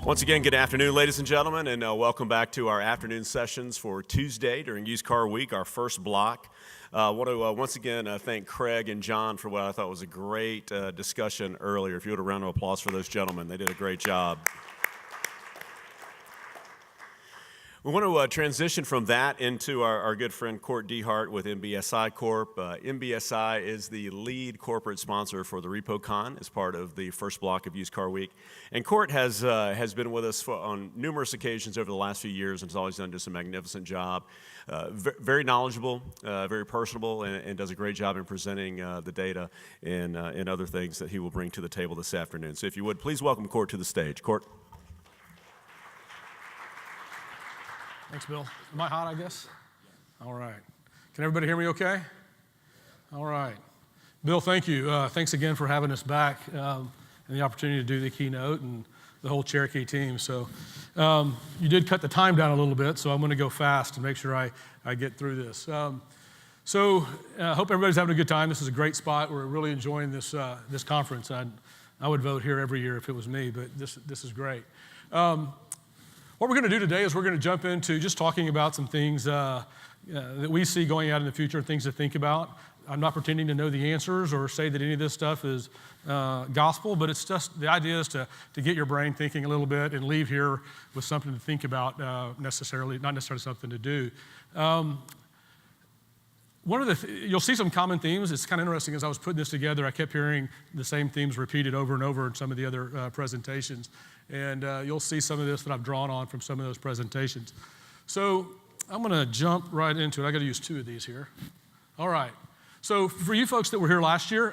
Once again, good afternoon, ladies and gentlemen, and welcome back to our afternoon sessions for Tuesday during Used Car Week, our first block. I want to once again thank Craig and John for what I thought was a great discussion earlier. If you would, a round of applause for those gentlemen. They did a great job. We want to transition from that into our good friend Court Dehart with MBSI Corp. MBSI is the lead corporate sponsor for the Repo Con as part of the first block of Used Car Week. And Court has been with us on numerous occasions over the last few years and has always done just a magnificent job. Very knowledgeable, very personable, and does a great job in presenting the data and other things that he will bring to the table this afternoon. So if you would, please welcome Court to the stage. Court. Thanks, Bill. Am I hot, I guess? All right. Can everybody hear me okay? All right. Bill, thank you. Thanks again for having us back and the opportunity to do the keynote and the whole Cherokee team. So you did cut the time down a little bit, so I'm going to go fast and make sure I get through this. I hope everybody's having a good time. This is a great spot. We're really enjoying this conference. I would vote here every year if it was me, but this is great. What we're going to do today is we're going to jump into just talking about some things that we see going out in the future, things to think about. I'm not pretending to know the answers or say that any of this stuff is gospel, but it's just the idea is to get your brain thinking a little bit and leave here with something to think about, not necessarily something to do. You'll see some common themes. It's kind of interesting as I was putting this together, I kept hearing the same themes repeated over and over in some of the other presentations. And you'll see some of this that I've drawn on from some of those presentations. So I'm going to jump right into it. I got to use two of these here. All right. So for you folks that were here last year,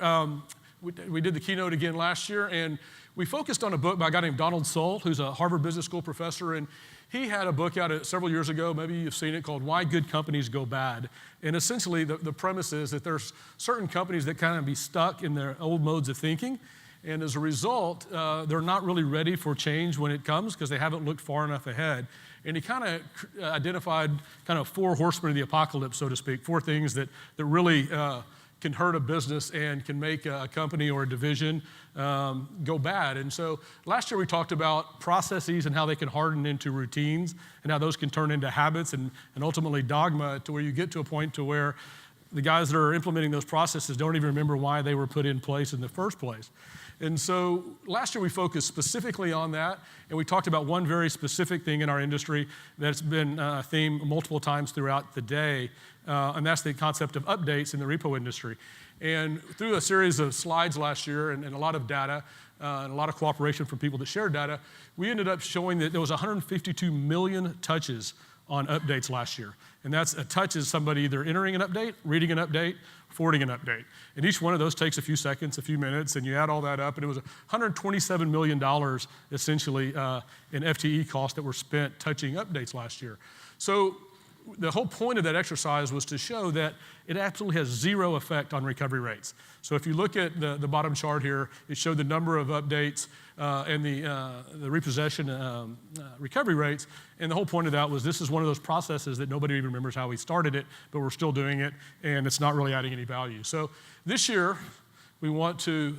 we did the keynote again last year, and we focused on a book by a guy named Donald Sull, who's a Harvard Business School professor, and he had a book out several years ago, maybe you've seen it, called Why Good Companies Go Bad. And essentially the premise is that there's certain companies that kind of be stuck in their old modes of thinking, and as a result, they're not really ready for change when it comes because they haven't looked far enough ahead. And he kind of identified kind of four horsemen of the apocalypse, so to speak, four things that really can hurt a business and can make a company or a division go bad. And so last year we talked about processes and how they can harden into routines and how those can turn into habits and ultimately dogma to where you get to a point to where the guys that are implementing those processes don't even remember why they were put in place in the first place. And so last year we focused specifically on that, and we talked about one very specific thing in our industry that's been a theme multiple times throughout the day, and that's the concept of updates in the repo industry. And through a series of slides last year and a lot of data and a lot of cooperation from people that shared data, we ended up showing that there was 152 million touches on updates last year. And that's a touch is somebody either entering an update, reading an update, forwarding an update. And each one of those takes a few seconds, a few minutes, and you add all that up, and it was $127 million essentially in FTE costs that were spent touching updates last year. So the whole point of that exercise was to show that it absolutely has zero effect on recovery rates. So if you look at the bottom chart here, it showed the number of updates and the repossession recovery rates. And the whole point of that was this is one of those processes that nobody even remembers how we started it, but we're still doing it, and it's not really adding any value. So this year, we want to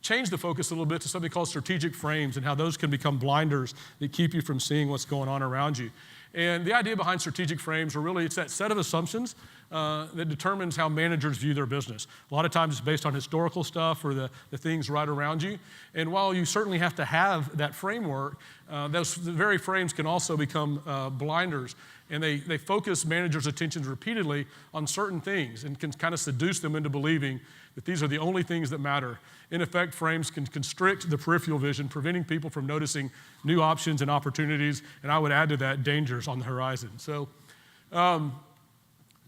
change the focus a little bit to something called strategic frames and how those can become blinders that keep you from seeing what's going on around you. And the idea behind strategic frames are really, it's that set of assumptions that determines how managers view their business. A lot of times it's based on historical stuff or the things right around you. And while you certainly have to have that framework, the very frames can also become blinders. And they focus managers' attentions repeatedly on certain things and can kind of seduce them into believing that these are the only things that matter. In effect, frames can constrict the peripheral vision, preventing people from noticing new options and opportunities, and I would add to that dangers on the horizon. So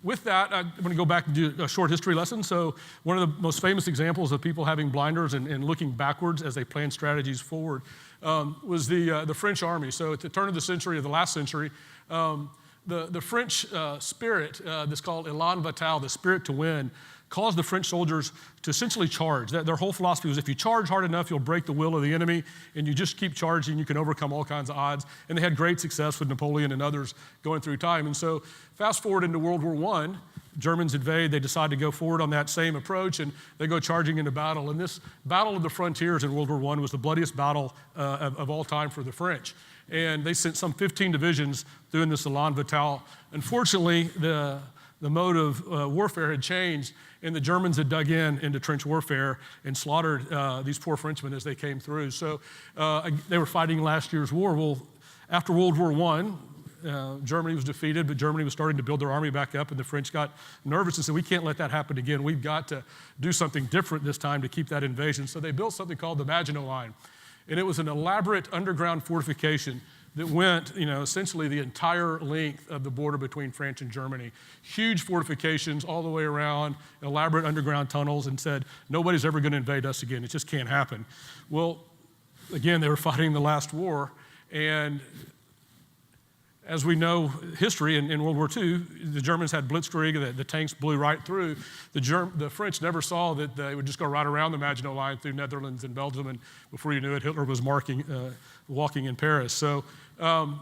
with that, I'm going to go back and do a short history lesson. So one of the most famous examples of people having blinders and looking backwards as they plan strategies forward was the French army. So at the turn of the century, of the last century, the French spirit, that's called élan vital, the spirit to win, caused the French soldiers to essentially charge. Their whole philosophy was if you charge hard enough, you'll break the will of the enemy, and you just keep charging, you can overcome all kinds of odds. And they had great success with Napoleon and others going through time. And so fast forward into World War I, Germans invade, they decide to go forward on that same approach, and they go charging into battle. And this Battle of the Frontiers in World War I was the bloodiest battle of all time for the French. And they sent some 15 divisions through in this Elan Vital. Unfortunately, the mode of warfare had changed, and the Germans had dug into trench warfare and slaughtered these poor Frenchmen as they came through. So they were fighting last year's war. Well, after World War I, Germany was defeated, but Germany was starting to build their army back up, and the French got nervous and said, we can't let that happen again. We've got to do something different this time to keep that invasion. So they built something called the Maginot Line, and it was an elaborate underground fortification that went, essentially the entire length of the border between France and Germany. Huge fortifications all the way around, elaborate underground tunnels, and said, nobody's ever going to invade us again. It just can't happen. Well, again, they were fighting the last war, and as we know history, in World War II, the Germans had blitzkrieg, the tanks blew right through. The French never saw that they would just go right around the Maginot Line through Netherlands and Belgium, and before you knew it, Hitler was walking in Paris. So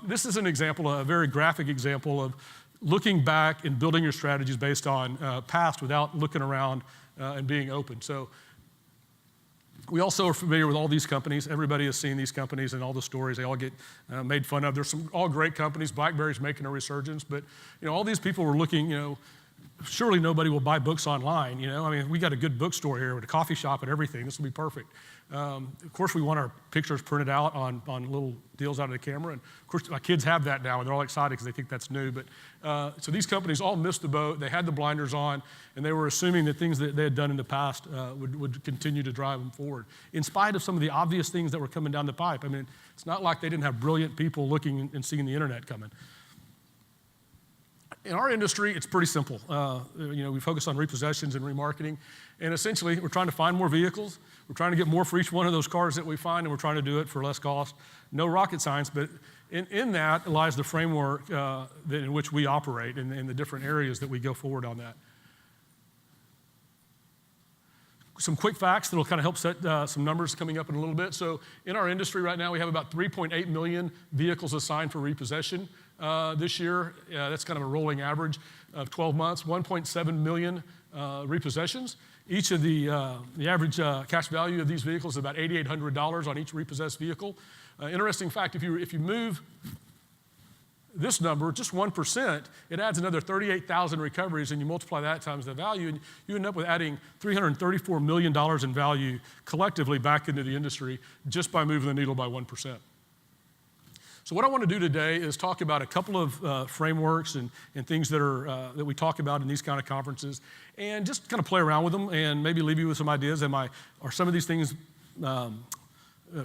this is an example, a very graphic example of looking back and building your strategies based on past without looking around and being open. So we also are familiar with all these companies. Everybody has seen these companies and all the stories. They all get made fun of. There's some all great companies. BlackBerry's making a resurgence, but all these people were looking. Surely nobody will buy books online. We got a good bookstore here with a coffee shop and everything. This will be perfect. Of course, we want our pictures printed out on little deals out of the camera. And of course, my kids have that now, and they're all excited because they think that's new. But so these companies all missed the boat. They had the blinders on, and they were assuming that things that they had done in the past would continue to drive them forward, in spite of some of the obvious things that were coming down the pipe. It's not like they didn't have brilliant people looking and seeing the internet coming. In our industry, it's pretty simple. We focus on repossessions and remarketing, and essentially, we're trying to find more vehicles. We're trying to get more for each one of those cars that we find, and we're trying to do it for less cost. No rocket science, but in that lies the framework in which we operate and the different areas that we go forward on that. Some quick facts that will kind of help set some numbers coming up in a little bit. So in our industry right now, we have about 3.8 million vehicles assigned for repossession this year. That's kind of a rolling average of 12 months, 1.7 million repossessions. Each of the average cash value of these vehicles is about $8,800 on each repossessed vehicle. Interesting fact, if you move this number, just 1%, it adds another 38,000 recoveries, and you multiply that times the value, and you end up with adding $334 million in value collectively back into the industry just by moving the needle by 1%. So what I want to do today is talk about a couple of frameworks and things that we talk about in these kind of conferences, and just kind of play around with them and maybe leave you with some ideas. Are some of these things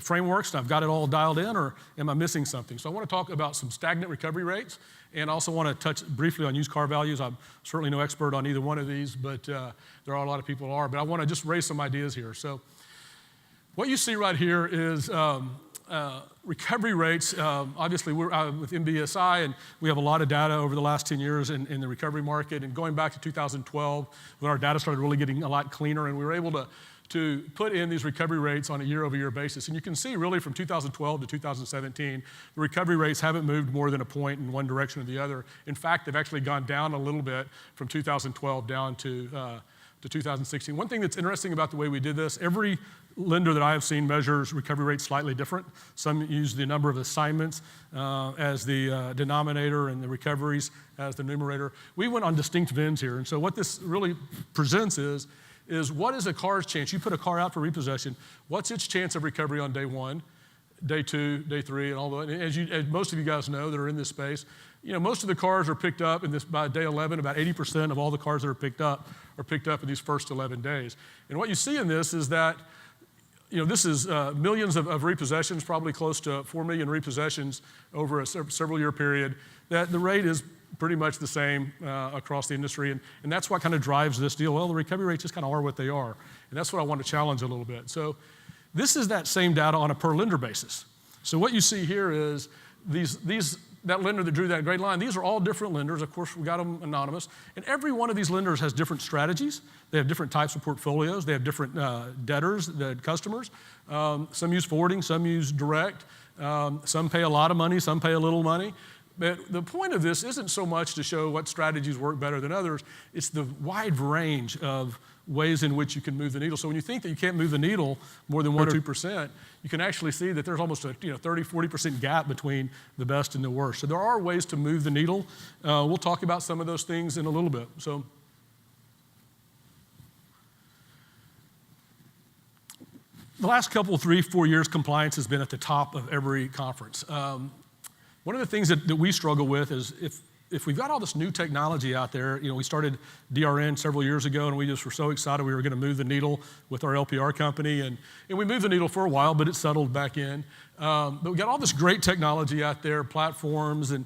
frameworks, and I've got it all dialed in, or am I missing something? So I want to talk about some stagnant recovery rates, and I also want to touch briefly on used car values. I'm certainly no expert on either one of these, but there are a lot of people who are. But I want to just raise some ideas here. So what you see right here is recovery rates. Obviously, we're with MBSI, and we have a lot of data over the last 10 years in the recovery market. And going back to 2012, when our data started really getting a lot cleaner, and we were able to put in these recovery rates on a year-over-year basis. And you can see really from 2012 to 2017, the recovery rates haven't moved more than a point in one direction or the other. In fact, they've actually gone down a little bit from 2012 down to 2016. One thing that's interesting about the way we did this, every lender that I have seen measures recovery rates slightly different. Some use the number of assignments as the denominator and the recoveries as the numerator. We went on distinct VINs here. And so what this really presents is what is a car's chance? You put a car out for repossession, what's its chance of recovery on day one, day two, day three, and all that? And as most of you guys know that are in this space, most of the cars are picked up by day 11. About 80% of all the cars that are picked up in these first 11 days. And what you see in this is that, this is millions of repossessions, probably close to 4 million repossessions over a several-year period, that the rate is pretty much the same across the industry, and that's what kind of drives this deal. Well, the recovery rates just kind of are what they are, and that's what I want to challenge a little bit. So this is that same data on a per lender basis. So what you see here is these that lender that drew that great line, these are all different lenders. Of course, we got them anonymous. And every one of these lenders has different strategies. They have different types of portfolios. They have different debtors, the customers. Some use forwarding, some use direct. Some pay a lot of money, some pay a little money. But the point of this isn't so much to show what strategies work better than others. It's the wide range of ways in which you can move the needle. So when you think that you can't move the needle more than 1 or 2%, you can actually see that there's almost a 30-40% gap between the best and the worst. So there are ways to move the needle. We'll talk about some of those things in a little bit. So the last couple, 3-4 years, compliance has been at the top of every conference. One of the things that we struggle with is if we've got all this new technology out there, we started DRN several years ago, and we just were so excited we were going to move the needle with our LPR company, and we moved the needle for a while, but it settled back in. But we got all this great technology out there, platforms, and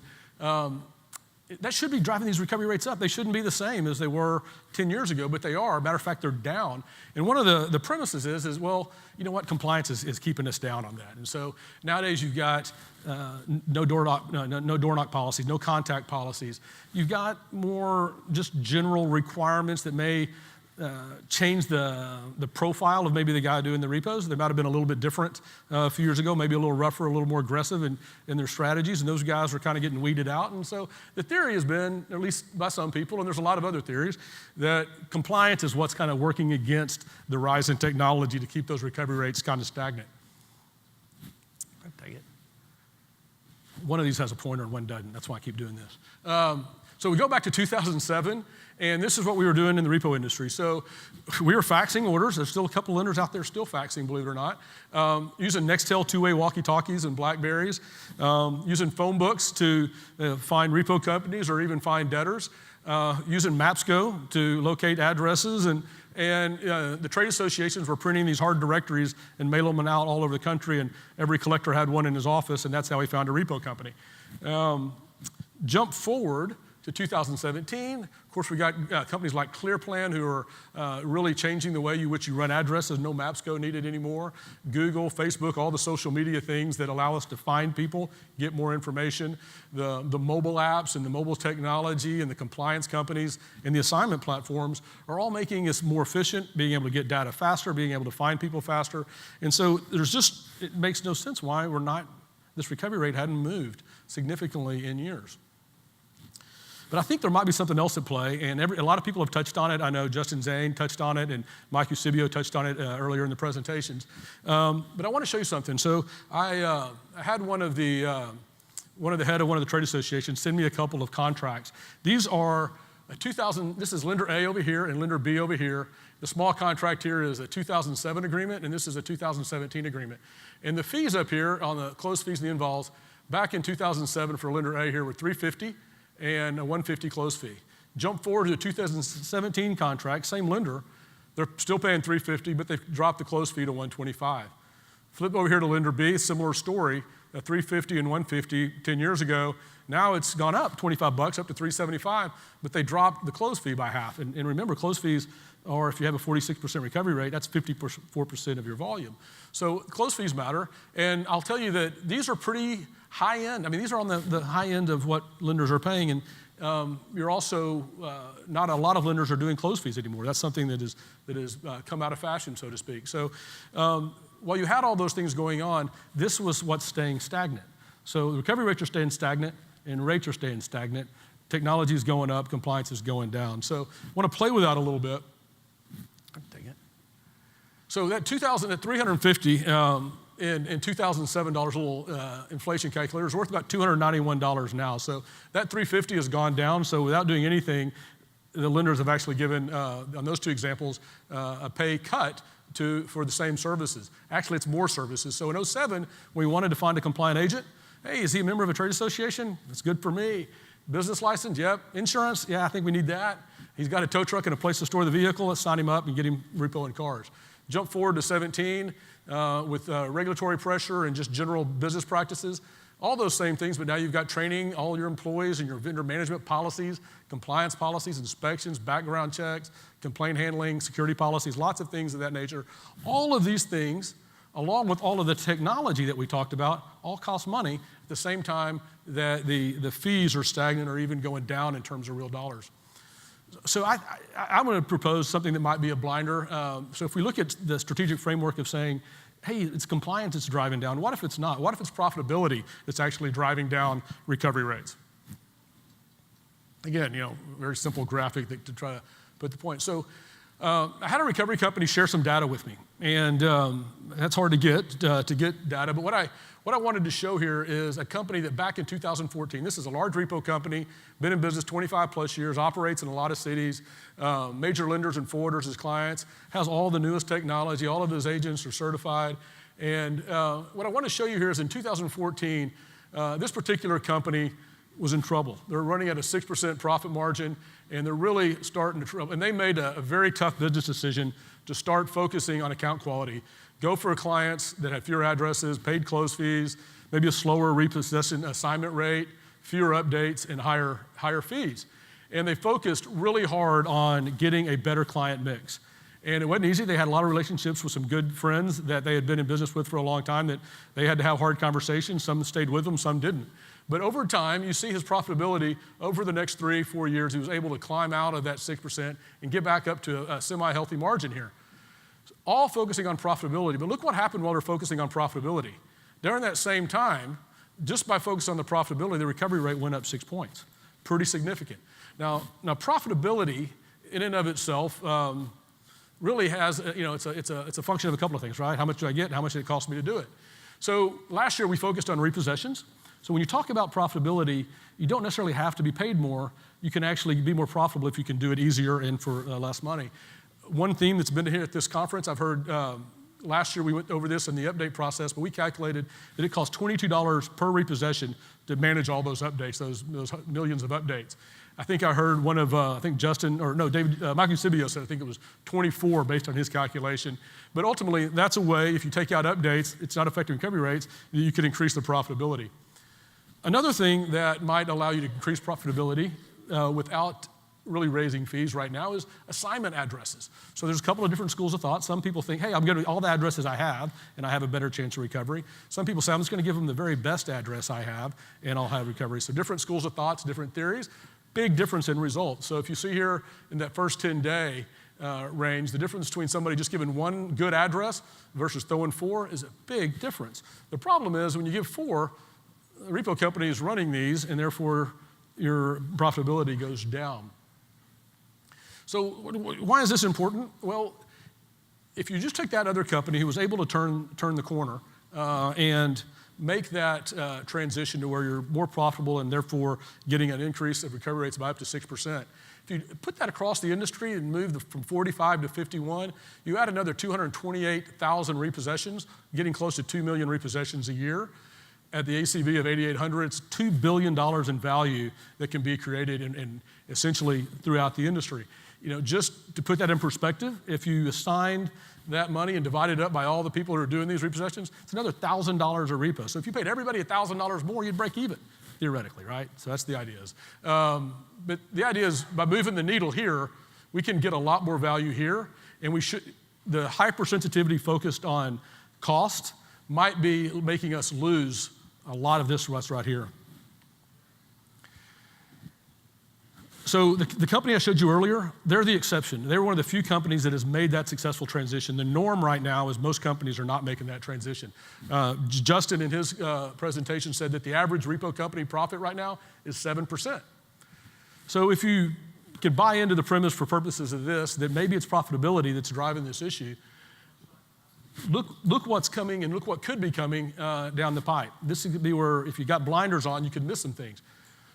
that should be driving these recovery rates up. They shouldn't be the same as they were 10 years ago, but they are. Matter of fact, they're down. And one of the premises is, well, you know what, compliance is keeping us down on that. And so nowadays you've got no door knock policies, no contact policies. You've got more just general requirements that may change the profile of maybe the guy doing the repos. They might have been a little bit different a few years ago, maybe a little rougher, a little more aggressive in their strategies, and those guys are kind of getting weeded out. And so the theory has been, at least by some people, and there's a lot of other theories, that compliance is what's kind of working against the rise in technology to keep those recovery rates kind of stagnant. Dang it. One of these has a pointer and one doesn't. That's why I keep doing this. So we go back to 2007, and this is what we were doing in the repo industry. So we were faxing orders. There's still a couple lenders out there still faxing, believe it or not. Using Nextel two-way walkie-talkies and BlackBerries. Using phone books to find repo companies or even find debtors. Using MapsCo to locate addresses. And the trade associations were printing these hard directories and mailing them out all over the country, and every collector had one in his office, and that's how he found a repo company. Jump forward to 2017. Of course, we got companies like ClearPlan who are really changing the way which you run addresses. No MapsCo needed anymore. Google, Facebook, all the social media things that allow us to find people, get more information. The mobile apps and the mobile technology and the compliance companies and the assignment platforms are all making us more efficient, being able to get data faster, being able to find people faster. And so it makes no sense why this recovery rate hadn't moved significantly in years. But I think there might be something else at play, and a lot of people have touched on it. I know Justin Zane touched on it, and Mike UCW touched on it earlier in the presentations. But I want to show you something. So I had one of the head of one of the trade associations send me a couple of contracts. These are this is lender A over here and lender B over here. The small contract here is a 2007 agreement, and this is a 2017 agreement. And the fees up here on the closed fees and the invols, back in 2007 for lender A here were $350. And a $150 close fee. Jump forward to the 2017 contract, same lender, they're still paying $350, but they've dropped the close fee to $125. Flip over here to lender B, similar story, a $350 and $150 10 years ago. Now it's gone up $25 up to $375, but they dropped the close fee by half. And remember, close fees are, if you have a 46% recovery rate, that's 54% of your volume. So close fees matter, and I'll tell you that these are pretty high end. I mean, these are on the high end of what lenders are paying, and you're also, not a lot of lenders are doing close fees anymore. That's something that has come out of fashion, so to speak. So while you had all those things going on, this was what's staying stagnant. So the recovery rates are staying stagnant, and rates are staying stagnant. Technology is going up, compliance is going down. So I want to play with that a little bit. Dang it. So that 350 in 2007 little inflation calculator is worth about $291 now. So that 350 has gone down. So without doing anything, the lenders have actually given, on those two examples, a pay cut for the same services. Actually, it's more services. So in 2007, we wanted to find a compliant agent. Hey, is he a member of a trade association? That's good for me. Business license? Yep. Insurance? Yeah, I think we need that. He's got a tow truck and a place to store the vehicle. Let's sign him up and get him repoing cars. Jump forward to 17 with regulatory pressure and just general business practices. All those same things, but now you've got training all your employees and your vendor management policies, compliance policies, inspections, background checks, complaint handling, security policies, lots of things of that nature. All of these things along with all of the technology that we talked about, all cost money at the same time that the fees are stagnant or even going down in terms of real dollars. So I'm going to propose something that might be a blinder. So if we look at the strategic framework of saying, hey, it's compliance that's driving down, what if it's not? What if it's profitability that's actually driving down recovery rates? Again, very simple graphic to try to put the point. So I had a recovery company share some data with me, and that's hard to get data. But what I wanted to show here is a company that back in 2014, this is a large repo company, been in business 25 plus years, operates in a lot of cities, major lenders and forwarders as clients, has all the newest technology, all of those agents are certified. And what I want to show you here is in 2014, this particular company was in trouble. They're running at a 6% profit margin, and they're really starting to trouble. And they made a very tough business decision to start focusing on account quality. Go for clients that had fewer addresses, paid close fees, maybe a slower repossession assignment rate, fewer updates, and higher fees. And they focused really hard on getting a better client mix. And it wasn't easy. They had a lot of relationships with some good friends that they had been in business with for a long time that they had to have hard conversations. Some stayed with them, some didn't. But over time, you see his profitability over the next 3-4 years, he was able to climb out of that 6% and get back up to a semi-healthy margin here. All focusing on profitability. But look what happened while they're focusing on profitability. During that same time, just by focusing on the profitability, the recovery rate went up 6 points. Pretty significant. Now profitability in and of itself really has, it's a function of a couple of things, right? How much do I get and how much did it cost me to do it? So last year we focused on repossessions. So when you talk about profitability, you don't necessarily have to be paid more. You can actually be more profitable if you can do it easier and for less money. One theme that's been here at this conference, I've heard last year we went over this in the update process, but we calculated that it costs $22 per repossession to manage all those updates, those millions of updates. I think I heard one of, David, Mike UCW said, I think it was 24 based on his calculation. But ultimately, that's a way, if you take out updates, it's not affecting recovery rates, you can increase the profitability. Another thing that might allow you to increase profitability without really raising fees right now is assignment addresses. So there's a couple of different schools of thought. Some people think, hey, I'm going to all the addresses I have, and I have a better chance of recovery. Some people say, I'm just going to give them the very best address I have, and I'll have recovery. So different schools of thoughts, different theories, big difference in results. So if you see here in that first 10-day range, the difference between somebody just giving one good address versus throwing 4 is a big difference. The problem is when you give 4, the repo company is running these, and therefore your profitability goes down. So why is this important? Well, if you just took that other company who was able to turn the corner and make that transition to where you're more profitable and therefore getting an increase of recovery rates by up to 6%, if you put that across the industry and move from 45 to 51, you add another 228,000 repossessions, getting close to 2 million repossessions a year. At the ACV of 8,800, it's $2 billion in value that can be created and essentially throughout the industry. Just to put that in perspective, if you assigned that money and divided it up by all the people who are doing these repossessions, it's another $1,000 a repo. So if you paid everybody $1,000 more, you'd break even, theoretically, right? So that's the idea. But the idea is by moving the needle here, we can get a lot more value here, and the hypersensitivity focused on cost might be making us lose a lot of this right here. So the company I showed you earlier, they're the exception. They're one of the few companies that has made that successful transition. The norm right now is most companies are not making that transition. Justin in his presentation said that the average repo company profit right now is 7%. So if you could buy into the premise for purposes of this, that maybe it's profitability that's driving this issue, look what's coming and look what could be coming down the pipe. This could be where if you got blinders on, you could miss some things.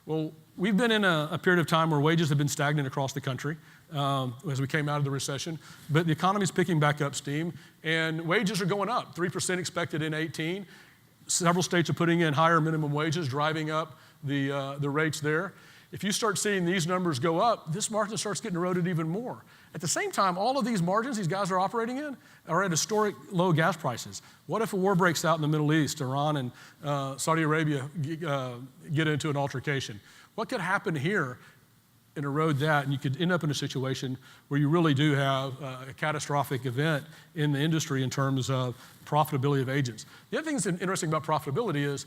Well, we've been in a period of time where wages have been stagnant across the country as we came out of the recession, but the economy's picking back up steam, and wages are going up, 3% expected in 2018. Several states are putting in higher minimum wages, driving up the rates there. If you start seeing these numbers go up, this margin starts getting eroded even more. At the same time, all of these margins these guys are operating in are at historic low gas prices. What if a war breaks out in the Middle East, Iran and Saudi Arabia get into an altercation? What could happen here and erode that, and you could end up in a situation where you really do have a catastrophic event in the industry in terms of profitability of agents. The other thing that's interesting about profitability is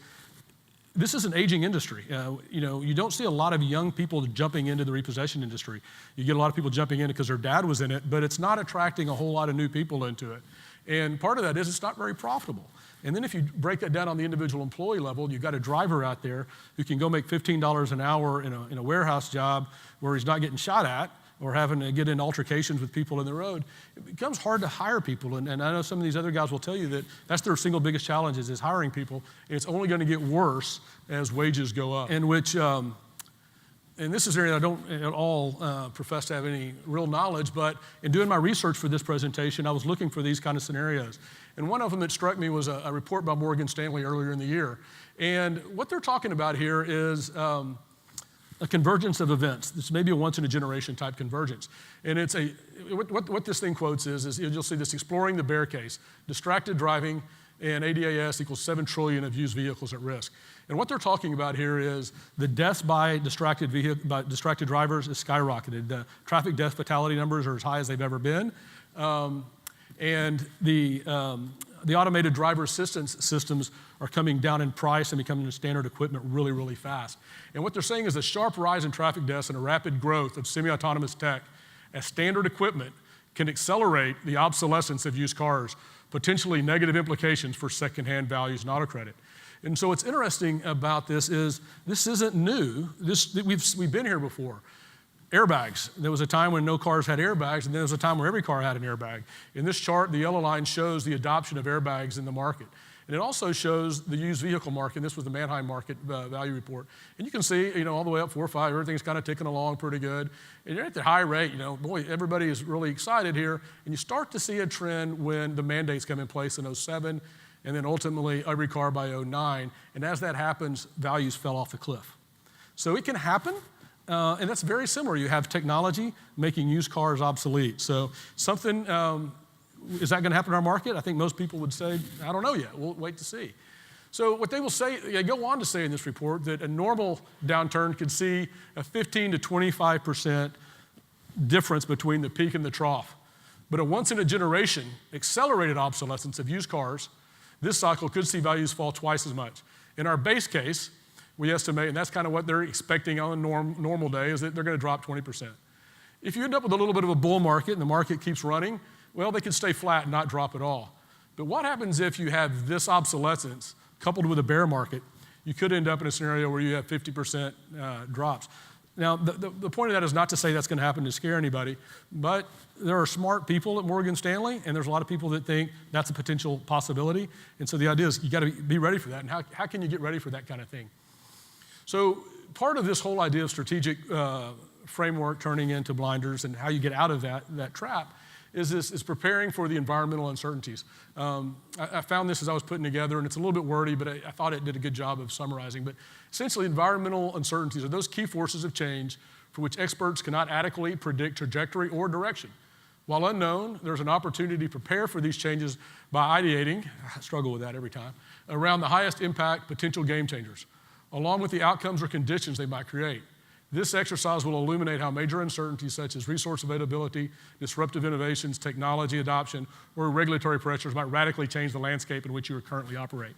this is an aging industry. You don't see a lot of young people jumping into the repossession industry. You get a lot of people jumping in because their dad was in it, but it's not attracting a whole lot of new people into it. And part of that is it's not very profitable. And then if you break that down on the individual employee level, you've got a driver out there who can go make $15 an hour in a warehouse job where he's not getting shot at or having to get in altercations with people in the road. It becomes hard to hire people. And I know some of these other guys will tell you that that's their single biggest challenge is hiring people. And it's only going to get worse as wages go up. And which, and this is an area I don't at all profess to have any real knowledge, but in doing my research for this presentation, I was looking for these kind of scenarios. And one of them that struck me was a report by Morgan Stanley earlier in the year. And what they're talking about here is a convergence of events. This may be a once-in-a-generation type convergence. And it's what this thing quotes is you'll see this exploring the bear case, distracted driving, and ADAS equals 7 trillion of used vehicles at risk. And what they're talking about here is the deaths by distracted drivers is skyrocketed. The traffic death fatality numbers are as high as they've ever been. And the automated driver assistance systems are coming down in price and becoming standard equipment really, really fast. And what they're saying is a sharp rise in traffic deaths and a rapid growth of semi-autonomous tech as standard equipment can accelerate the obsolescence of used cars, potentially negative implications for secondhand values and auto credit. And so what's interesting about this is this isn't new. We've been here before. Airbags. There was a time when no cars had airbags, and then there was a time where every car had an airbag. In this chart, the yellow line shows the adoption of airbags in the market. And it also shows the used vehicle market. This was the Manheim Market Value Report. And you can see, all the way up 4 or 5, everything's kind of ticking along pretty good. And you're at the high rate, boy, everybody is really excited here. And you start to see a trend when the mandates come in place in 2007, and then ultimately every car by 2009. And as that happens, values fell off the cliff. So it can happen. And that's very similar. You have technology making used cars obsolete. So something, is that going to happen in our market? I think most people would say, I don't know yet. We'll wait to see. So what they will say, they go on to say in this report that a normal downturn could see a 15 to 25% difference between the peak and the trough. But a once-in-a-generation accelerated obsolescence of used cars, this cycle could see values fall twice as much. In our base case, we estimate, and that's kind of what they're expecting on a normal day, is that they're going to drop 20%. If you end up with a little bit of a bull market and the market keeps running, well, they could stay flat and not drop at all. But what happens if you have this obsolescence coupled with a bear market? You could end up in a scenario where you have 50% drops. Now, the point of that is not to say that's going to happen to scare anybody, but there are smart people at Morgan Stanley, and there's a lot of people that think that's a potential possibility. And so the idea is you got to be ready for that. And how can you get ready for that kind of thing? So part of this whole idea of strategic framework turning into blinders and how you get out of that trap is preparing for the environmental uncertainties. I found this as I was putting together, and it's a little bit wordy, but I thought it did a good job of summarizing. But essentially, environmental uncertainties are those key forces of change for which experts cannot adequately predict trajectory or direction. While unknown, there's an opportunity to prepare for these changes by ideating, I struggle with that every time, around the highest impact potential game changers, along with the outcomes or conditions they might create. This exercise will illuminate how major uncertainties such as resource availability, disruptive innovations, technology adoption, or regulatory pressures might radically change the landscape in which you currently operate.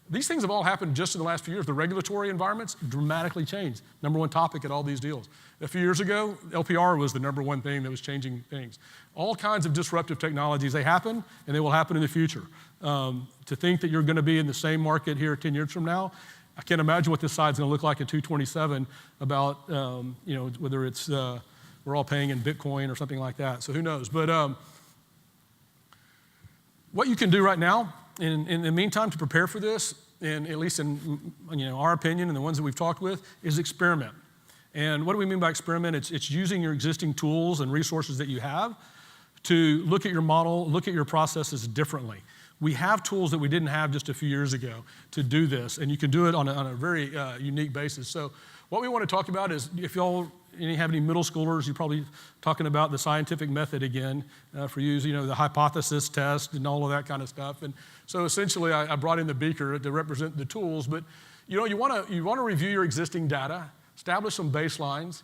These things have all happened just in the last few years. The regulatory environments dramatically changed. Number one topic at all these deals. A few years ago, LPR was the number one thing that was changing things. All kinds of disruptive technologies, they happen, and they will happen in the future. To think that you're going to be in the same market here 10 years from now, I can't imagine what this side's going to look like in 227 about, whether it's we're all paying in Bitcoin or something like that. So who knows? But what you can do right now, in the meantime, to prepare for this, and at least in our opinion and the ones that we've talked with, is experiment. And what do we mean by experiment? It's using your existing tools and resources that you have to look at your model, look at your processes differently. We have tools that we didn't have just a few years ago to do this, and you can do it on a very unique basis. So what we want to talk about is, if y'all have any middle schoolers, you're probably talking about the scientific method again for you, the hypothesis test and all of that kind of stuff. And so essentially, I brought in the beaker to represent the tools, but you want to review your existing data, establish some baselines,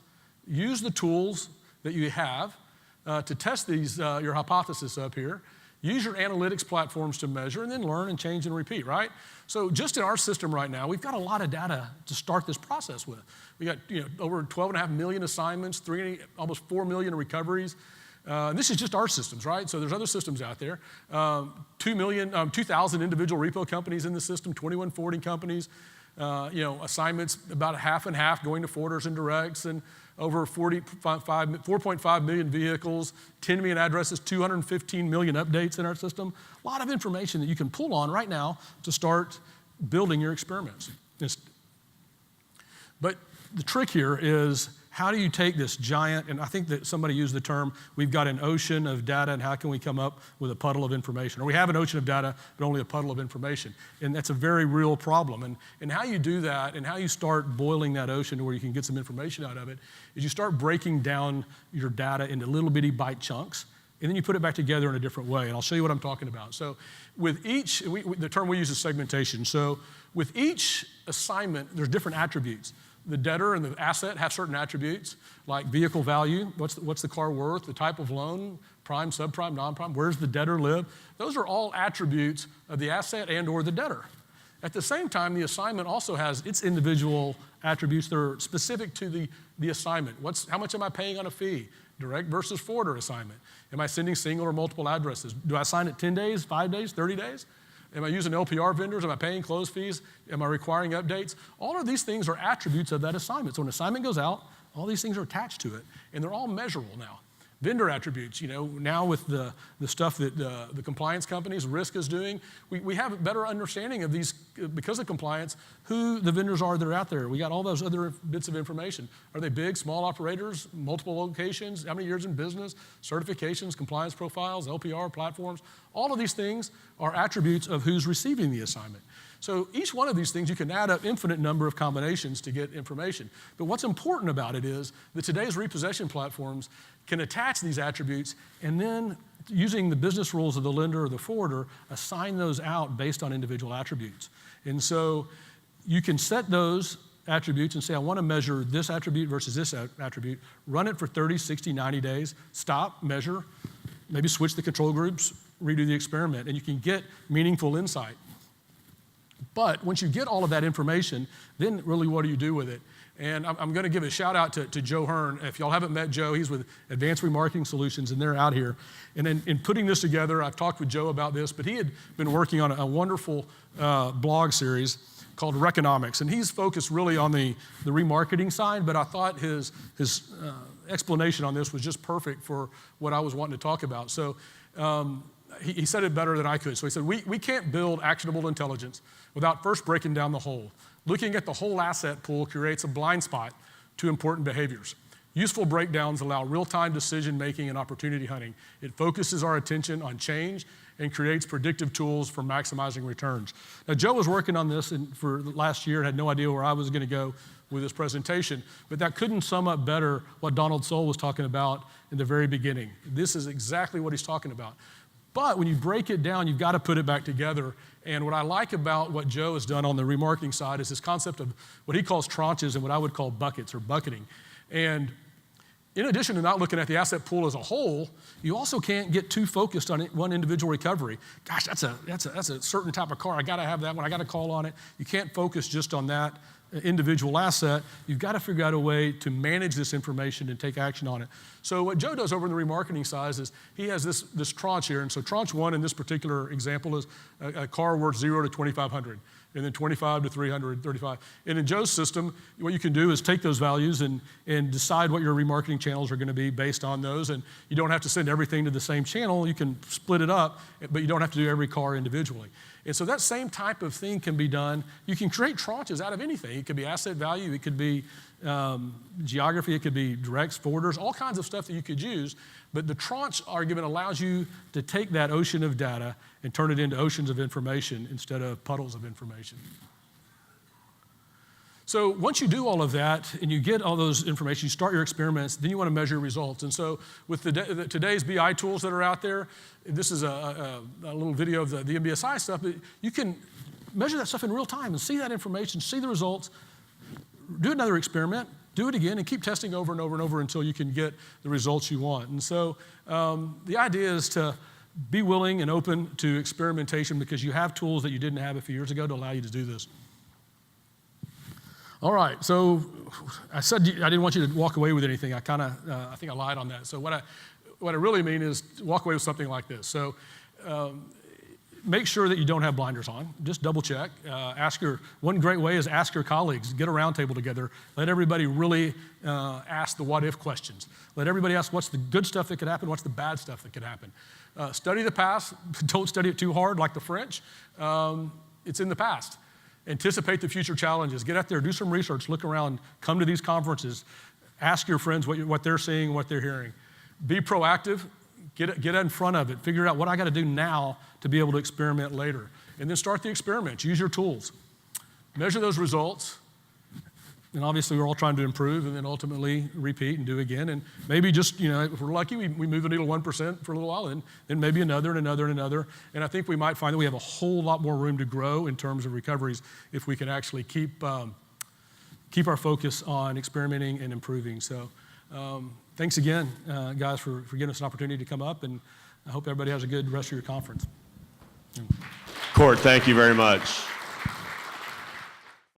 use the tools that you have to test your hypothesis up here, use your analytics platforms to measure, and then learn and change and repeat, right? So just in our system right now, we've got a lot of data to start this process with. We got over 12.5 million assignments, almost 4 million recoveries. And this is just our systems, right? So there's other systems out there. 2,000 individual repo companies in the system, 21 forwarding companies. Assignments about half and half going to forwarders and directs, and over 4.5 million vehicles, 10 million addresses, 215 million updates in our system. A lot of information that you can pull on right now to start building your experiments. But the trick here is, how do you take this giant, and I think that somebody used the term, we've got an ocean of data, and how can we come up with a puddle of information? Or we have an ocean of data, but only a puddle of information. And that's a very real problem. And how you do that, and how you start boiling that ocean to where you can get some information out of it, is you start breaking down your data into little bitty bite chunks, and then you put it back together in a different way. And I'll show you what I'm talking about. So with each, the term we use is segmentation. So with each assignment, there's different attributes. The debtor and the asset have certain attributes, like vehicle value, what's the car worth, the type of loan, prime, subprime, non-prime, where's the debtor live. Those are all attributes of the asset and or the debtor. At the same time, the assignment also has its individual attributes that are specific to the assignment. How much am I paying on a fee? Direct versus forwarder assignment. Am I sending single or multiple addresses? Do I assign it 10 days, 5 days, 30 days? Am I using LPR vendors? Am I paying close fees? Am I requiring updates? All of these things are attributes of that assignment. So when an assignment goes out, all these things are attached to it, and they're all measurable now. Vendor attributes, now with the stuff that the compliance companies, risk is doing, we have a better understanding of these, because of compliance, who the vendors are that are out there. We got all those other bits of information. Are they big, small operators, multiple locations, how many years in business, certifications, compliance profiles, LPR platforms? All of these things are attributes of who's receiving the assignment. So each one of these things, you can add up infinite number of combinations to get information. But what's important about it is that today's repossession platforms can attach these attributes, and then using the business rules of the lender or the forwarder, assign those out based on individual attributes. And so you can set those attributes and say, I want to measure this attribute versus this attribute, run it for 30, 60, 90 days, stop, measure, maybe switch the control groups, redo the experiment, and you can get meaningful insight. But once you get all of that information, then really what do you do with it? And I'm going to give a shout out to Joe Hearn. If y'all haven't met Joe, he's with Advanced Remarketing Solutions, and they're out here. And in putting this together, I've talked with Joe about this, but he had been working on a wonderful blog series called Reconomics. And he's focused really on the remarketing side, but I thought his explanation on this was just perfect for what I was wanting to talk about. So he said it better than I could. So he said, we can't build actionable intelligence without first breaking down the whole. Looking at the whole asset pool creates a blind spot to important behaviors. Useful breakdowns allow real-time decision-making and opportunity hunting. It focuses our attention on change and creates predictive tools for maximizing returns. Now, Joe was working on this for last year and had no idea where I was going to go with this presentation, but that couldn't sum up better what Donald Soul was talking about in the very beginning. This is exactly what he's talking about. But when you break it down, you've got to put it back together. And what I like about what Joe has done on the remarketing side is this concept of what he calls tranches and what I would call buckets or bucketing. And in addition to not looking at the asset pool as a whole, you also can't get too focused on one individual recovery. Gosh, that's a certain type of car. I got to have that one. I got to call on it. You can't focus just on that individual asset. You've got to figure out a way to manage this information and take action on it. So what Joe does over in the remarketing side is he has this tranche here. And so tranche one in this particular example is a car worth 0 to 2,500. And then 25 to 300, 35. And in Joe's system, what you can do is take those values and decide what your remarketing channels are going to be based on those. And you don't have to send everything to the same channel. You can split it up, but you don't have to do every car individually. And so that same type of thing can be done. You can create tranches out of anything. It could be asset value. It could be geography. It could be directs, forwarders, all kinds of stuff that you could use. But the tranche argument allows you to take that ocean of data and turn it into oceans of information instead of puddles of information. So once you do all of that and you get all those information, you start your experiments, then you want to measure your results. And so with today's BI tools that are out there, this is a little video of the MBSI stuff, but you can measure that stuff in real time and see that information, see the results, do another experiment, do it again and keep testing over and over and over until you can get the results you want. And so the idea is to be willing and open to experimentation because you have tools that you didn't have a few years ago to allow you to do this. All right, so I said I didn't want you to walk away with anything. I think I lied on that. So what I really mean is walk away with something like this. So make sure that you don't have blinders on. Just double check. One great way is ask your colleagues. Get a round table together. Let everybody really ask the what if questions. Let everybody ask what's the good stuff that could happen, what's the bad stuff that could happen. Study the past. Don't study it too hard like the French. It's in the past. Anticipate the future challenges. Get out there, do some research, look around, come to these conferences, ask your friends what they're seeing, what they're hearing. Be proactive, get in front of it, figure out what I got to do now to be able to experiment later. And then start the experiments, use your tools. Measure those results, and obviously we're all trying to improve and then ultimately repeat and do again. And maybe just, if we're lucky, we move the needle 1% for a little while, and then maybe another and another and another. And I think we might find that we have a whole lot more room to grow in terms of recoveries if we can actually keep our focus on experimenting and improving. So thanks again, guys, for giving us an opportunity to come up, and I hope everybody has a good rest of your conference. Court, thank you very much.